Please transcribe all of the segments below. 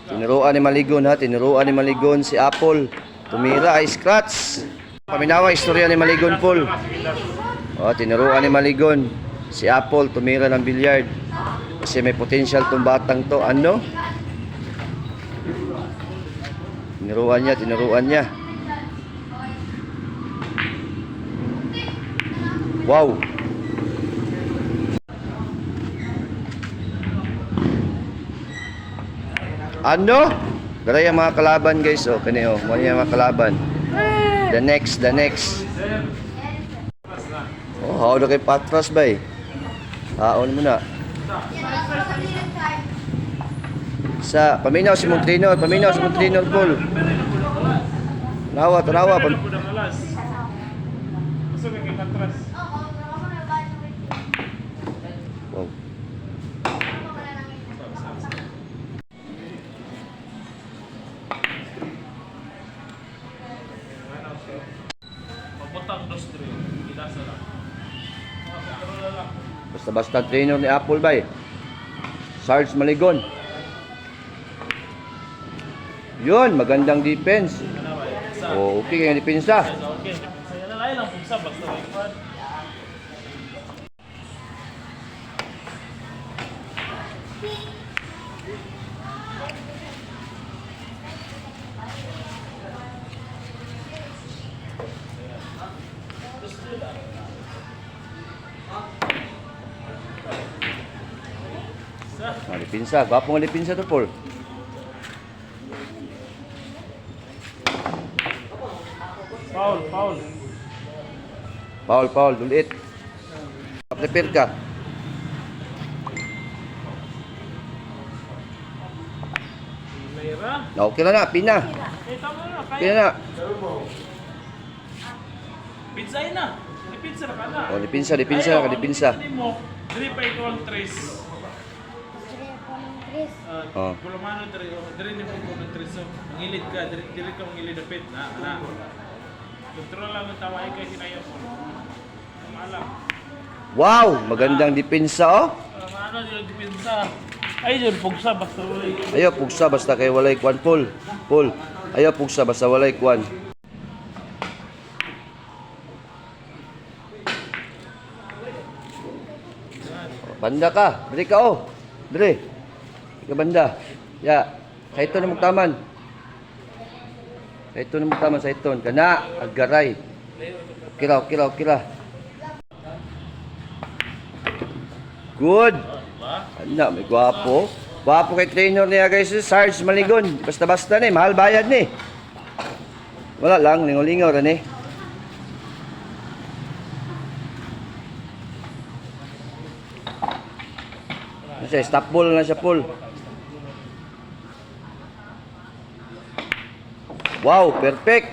Tinuruan ni Maligon ha. Tinuruan ni Maligon si Apple. Tumira ay scratch. Paminawa istorya ni Maligon Paul. Oh, tinuruan ni Maligon si Apple tumira ng billiard. Kasi may potential tong batang to. Ano? Tinuruan niya, tinuruan niya. Wow. Ano? Gara yung mga kalaban guys, oh, kani oh, mga mga kalaban. The next. Oh, how do kay Patras bay? Haon mo na. Sa paminaw si Montrinor, Paul. Tanawa. Wow. Basta trainer ni Apple bay. Sarge Maligon. Yun, magandang defense. Oh, okay kayong depensa. Depensa, gwapo nga depensa to, Paul. Foul, ulit. Prepare ka. Okay na, pina. Pina na. Pizza na. Pizza na ka na. Oh, dipinsa. Dili pa ito ang tres. Oh. Kulamano diri ni mo ng tres. Ngilid ka, diri ka ngilid dapit na. Kontrol lang ang tawa kay sinayo ko. Maalam. Wow, magandang depensa oh. Ano yung depensa? Ay, yun pugsa basta walay. Ayaw pugsa basta kay walay kwan, Paul. Ayaw pugsa basta walay kwan. Banda ka, diri ka oh. Diri. Ika banda. Ya, kayto na magtaman. Kayto na magtaman sa iton. Kana, agaray. Kira. Good. Ana, may gwapo. Gwapo kay trainer niya guys, si Sarge Maligon. Basta-basta ni, mahal bayad ni. Wala lang, lingaw-lingaw ra ni. Kasi stop ball na siya, Paul. Wow, perfect.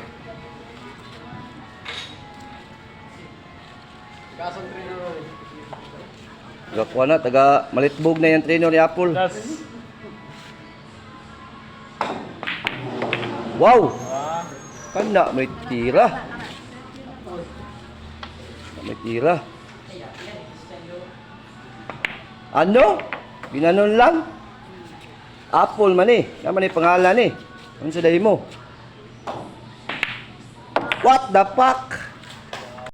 Gakuha na, taga Malitbog na yung trainer ni Apple. Wow! Kana, may tira. Ano? Ginanon lang? Apple man eh. Naman eh pangalan eh. Ano sa dahi mo? What the fuck?